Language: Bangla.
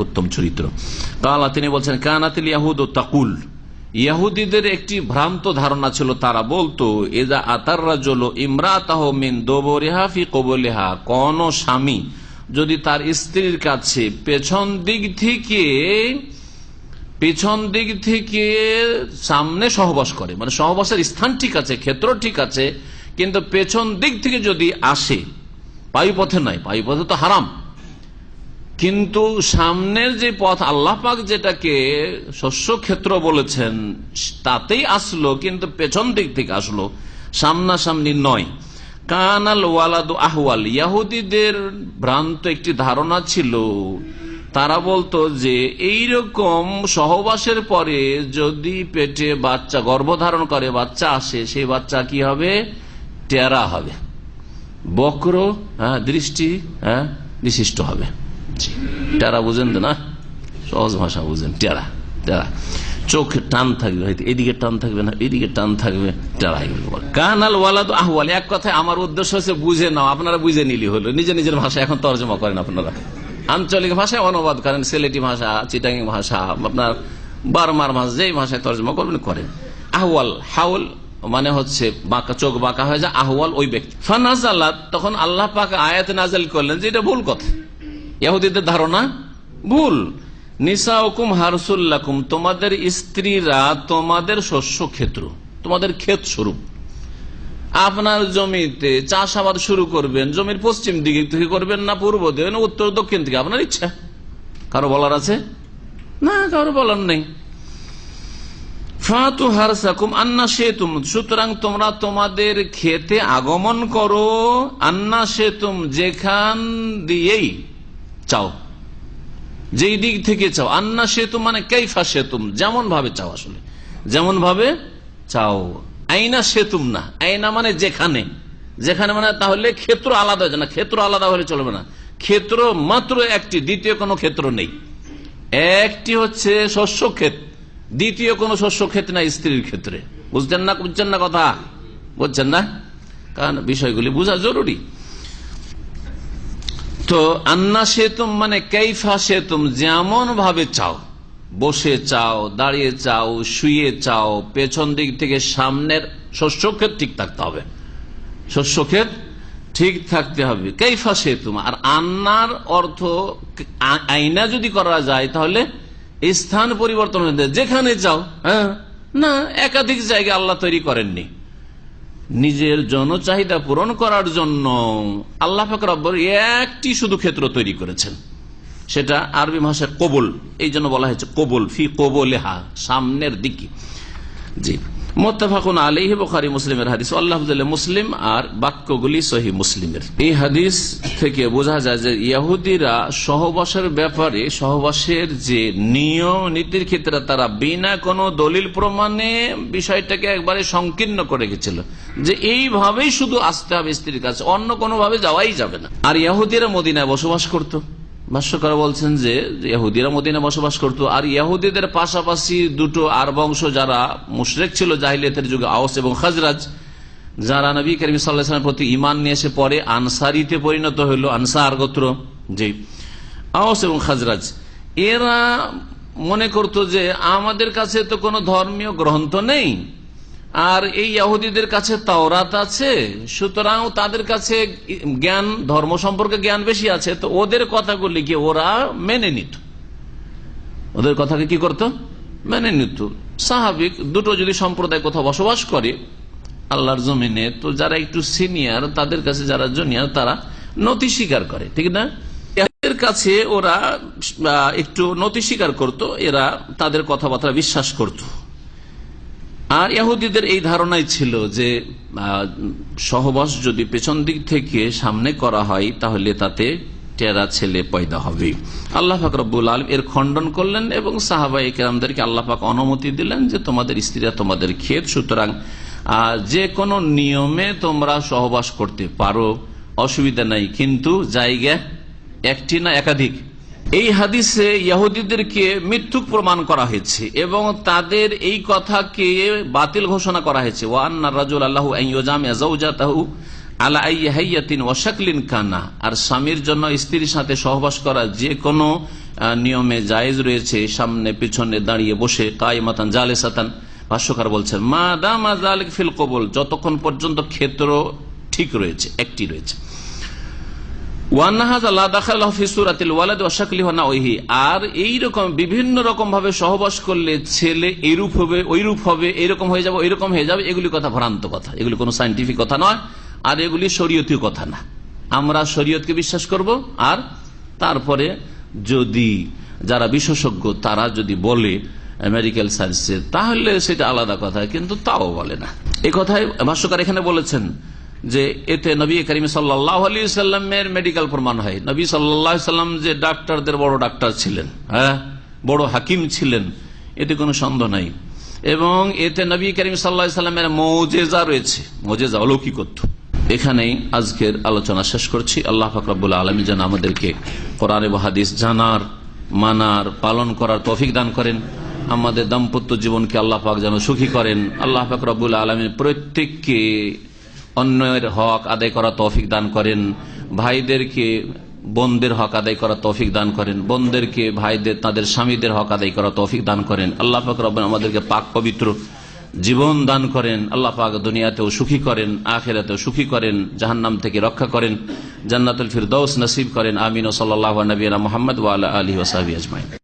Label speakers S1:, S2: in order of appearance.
S1: উত্তম চরিত্র। কালা, তিনি বলছেন, কানাতিল ইয়াহুদ তাকুল, ইহুদিদের একটি ভ্রান্ত ধারণা ছিল, তারা বলতো, ইযা আতার রাজুলু ইমরাতাহু মিন দুবুরিহা ফি কুবুলিহা, কোন স্বামী যদি তার স্ত্রীর কাছে পেছন দিক থেকে সামনে সহবাস করে, মানে সহবাসের স্থান ঠিক আছে, ক্ষেত্র ঠিক আছে, কিন্তু পেছন দিক থেকে যদি আসে, পায়ুপথে নয়, পায়ুপথে তো হারাম, কিন্তু সামনের যে পথ আল্লাহ পাক যেটাকে শস্য ক্ষেত্র বলেছেন তাতেই আসলো, কিন্তু পেছন দিক থেকে আসলো, সামনাসামনি নয়। কানাল ওয়ালাদু আহওয়াল, ইহুদিদের ভ্রান্ত একটি ধারণা ছিল, তারা বলতো যে এইরকম সহবাসের পরে যদি পেটে বাচ্চা গর্ভধারণ করে বাচ্চা আসে, সেই বাচ্চা কি হবে? টেরা হবে, বক্র দৃষ্টি বিশিষ্ট হবে। টেরা বুঝেন তো না, সহজ ভাষা বুঝেন, টেরা টেরা, চোখ টান থাকবে, হয়তো এদিকে টান থাকবে না, এদিকে টান থাকবে, টেরা। কানাল ওয়ালাদ আহওয়াল, এক কথায় আমার উদ্দেশ্য হচ্ছে বুঝে নাও, আপনারা বুঝে নিলি হলো, নিজের নিজের ভাষা এখন তর্জমা করেন, আপনারা আঞ্চলিক ভাষায় অনুবাদ করেন, সিলেটি ভাষা, চিটাঙ্গি ভাষা, আপনার বার্মার ভাষা, যেই ভাষায় তর্জমা করবেন করেন। আহওয়াল, হাউল মানে হচ্ছে বাঁকা, চোখ বাঁকা হয়ে যায়, আহওয়াল ওই ব্যক্তি। ফানাজালাত, তখন আল্লাহ পাক আয়াত নাযিল করলেন যে এটা ভুল কথা, ইহুদিদের ধারণা ভুল। নিসাউকুম হারসুল লাকুম, তোমাদের স্ত্রীরা তোমাদের শস্য ক্ষেত্র, তোমাদের ক্ষেত স্বরূপ। আপনার জমিতে চাষাবাদ শুরু করবেন, জমির পশ্চিম দিকে থেকে করবেন না পূর্ব দিকে না উত্তর দক্ষিণ থেকে, আপনার ইচ্ছা। কারো বলার আছে? না, কারো বলার নেই। ফাতু হারসাকুম আন্না শেতুম, সুতরাং তোমরা তোমাদের খেতে আগমন করো, আন্না শেতুম, যেখান দিয়েই চাও, যেই দিক থেকে চাও। আন্না সেতুম মানে কাইফা সেতুম, যেমন ভাবে চাও, আসলে যেমন ভাবে চাও। আইনা সেতুম না, আইনা মানে যেখানে, যেখানে মানে তাহলে ক্ষেত্র আলাদা হয়ে যায় না, ক্ষেত্র আলাদা হলে চলবে না, ক্ষেত্র মাত্র একটি, দ্বিতীয় কোনো ক্ষেত্র নেই। একটি হচ্ছে শস্য ক্ষেত, দ্বিতীয় কোনো শস্য ক্ষেত না স্ত্রীর ক্ষেত্রে। বুঝছেন না? বুঝছেন না কথা? বুঝছেন না? কারণ বিষয়গুলি বোঝা জরুরি। তো আন্না সেতুম মানে কাইফা সেতুম, যেমন ভাবে চাও, বসে চাও, দাঁড়িয়ে চাও, শুয়ে চাও, পেছন দিক থেকে সামনের শস্যক্ষেত ঠিক থাকতে হবে, শস্যক্ষেত ঠিক থাকতে হবে, কাইফা সেতুম। আর আন্নার অর্থ আইনা যদি করা যায় তাহলে স্থান পরিবর্তন হয়ে যায়, যেখানে চাও। না, একাধিক জায়গা আল্লাহ তৈরি করেননি, নিজের জন চাহিদা পূরণ করার জন্য আল্লাহ পাক রব্বুল একটি শুধু ক্ষেত্র তৈরি করেছেন, সেটা আরবি ভাষায় কবুল, এই জন্য বলা হয়েছে কবুল, ফি কবুলিহা, সামনের দিকে। জি, মুত্তাফাকুন আলাইহি, বুখারী মুসলিমের হাদিস, আল্লাহ মুসলিম, আর বাক্যগুলি সহিহ মুসলিমের। এই হাদিস থেকে বোঝা যায় যে ইহুদিরা সহবাসের ব্যাপারে, সহবাসের যে নিয়ম নীতির ক্ষেত্রে তারা বিনা কোনো দলিল প্রমাণে বিষয়টাকে একবারে সংকীর্ণ করে গেছিল, যে এইভাবেই শুধু আসতে হবে স্ত্রীর কাছে, অন্য কোনো ভাবে যাওয়াই যাবে না। আর ইহুদিরা মদিনায় বসবাস করত, ভাষ্যকার বলছেন যে ইহুদিরা মদিনায় বসবাস করত, আর ইহুদিদের পাশাপাশি দুটো আর বংশ যারা মুশরিক ছিল জাহিলিয়াতের যুগে, আওস এবং খাজরাজ, যারা নবী করিম সাল্লাল্লাহু আলাইহি ওয়াসাল্লামের প্রতি ঈমান নিয়ে এসে পরে আনসারীতে পরিণত হইল, আনসার গোত্র, জি, আওস এবং খাজরাজ, এরা মনে করত যে আমাদের কাছে তো কোনো ধর্মীয় গ্রন্থ নেই, আর এই ইহুদিদের কাছে তাওরাত আছে, সুতরাং তাদের কাছে জ্ঞান, ধর্ম সম্পর্কে জ্ঞান বেশি আছে, তো ওদের কথাগুলিকে ওরা মেনে নিত, ওদের কথাকে কি করত? মেনে নিত। স্বাভাবিক, দুটো যদি সম্প্রদায় কোথাও বসবাস করে আল্লাহর জমিনে, তো যারা একটু সিনিয়র তাদের কাছে যারা জুনিয়র তারা নতি স্বীকার করে, ঠিক না? এদের কাছে ওরা একটু নতি স্বীকার করত, এরা তাদের কথাবার্তা বিশ্বাস করত। আর ইহুদিদের এই ধারণাই ছিল যে সহবাস যদি পেছন দিক থেকে সামনে করা হয় তাহলে তাতে টেরা ছেলে পয়দা হবে। আল্লাহ পাক রব্বুল আলামিন এর খণ্ডন করলেন এবং সাহাবায়ে কেরামদেরকে আল্লাহ পাক অনুমতি দিলেন যে তোমাদের স্ত্রীরা তোমাদের ক্ষেত, সুতরাং যে কোনো নিয়মে তোমরা সহবাস করতে পারো, অসুবিধা নাই, কিন্তু জায়গা একটি না একাধিক। এই হাদিসে ইহুদিদেরকে মিথ্যুক প্রমাণ করা হয়েছে এবং তাদের এই কথাকে বাতিল ঘোষণা করা হয়েছে। ওয়া আন্নার রাজুল আল্লাহু আন ইউজামিয়া যাওজাতাহু আলা আইয়ি হাইয়াতিন ওয়া শাকলিন কানা, আর স্বামীর জন্য স্ত্রীর সাথে সহবাস করা যে কোনো নিয়মে জায়েজ রয়েছে সামনে পিছনে দাঁড়িয়ে বসে কায়মাতান জালেসাতান। ভাষ্যকার বলছেন মা দামা যালিক ফিল কবুল, যতক্ষণ পর্যন্ত ক্ষেত্র ঠিক রয়েছে, একটি রয়েছে। আর এইরকম বিভিন্ন রকম ভাবে সহবাস করলে ছেলে এইরূপ হবে ওইরূপ হবে, এইরকম হয়ে যাবে ওইরকম হয়ে যাবে, এগুলি কথা ভ্রান্ত কথা, এগুলি কোনো সায়েন্টিফিক কথা নয়, আর এগুলি শরীয়তীয় কথা না। আমরা শরীয়তকে বিশ্বাস করব, আর তারপরে যদি যারা বিশেষজ্ঞ তারা যদি বলে মেডিকেল সায়েন্সে, তাহলে সেটা আলাদা কথা, কিন্তু তাও বলে না। এই কথাই ভাষ্যকার এখানে বলেছেন যে এতে নবী করিম সাল্লাল্লাহু আলাইহি সাল্লামের মেডিকেল প্রমাণ হয়। নবী সাল্লাল্লাহু আলাইহি সাল্লাম যে ডাক্তারদের বড় ডাক্তার ছিলেন, হ্যাঁ, বড় হাকিম ছিলেন, এতে কোনো সন্দেহ নাই। এবং এতে নবী করিম সাল্লাল্লাহু আলাইহি সাল্লামের মুজিজা রয়েছে, মুজিজা অলৌকিকত্ব। এখানেই আজকের আলোচনা শেষ করছি। আল্লাহ পাক রব্বুল আলামিন যেন আমাদেরকে কোরআন এবং হাদিস জানার, মানার, পালন করার তৌফিক দান করেন। আমাদের দাম্পত্য জীবনকে আল্লাহ পাক যেন সুখী করেন। আল্লাহ পাক রব্বুল আলামিন প্রত্যেককে অন্যের হক আদায় করা তৌফিক দান করেন। ভাইদেরকে বোনদের হক আদায় করা তৌফিক দান করেন, বোনদেরকে ভাইদের তাদের স্বামীদের হক আদায় করা তৌফিক দান করেন। আল্লাহ পাক রব্বুল আমাদেরকে পাক পবিত্র জীবন দান করেন। আল্লাহ পাক দুনিয়াতেও সুখী করেন, আখিরাতেও সুখী করেন, জাহান্নাম থেকে রক্ষা করেন, জান্নাতুল ফিরদৌস নসিব করেন। আমিন। সাল্লাল্লাহু আলা নবিয়িনা মুহাম্মদ ওয়া আলা আলিহি ওয়া সাহবিহি আজমাইন।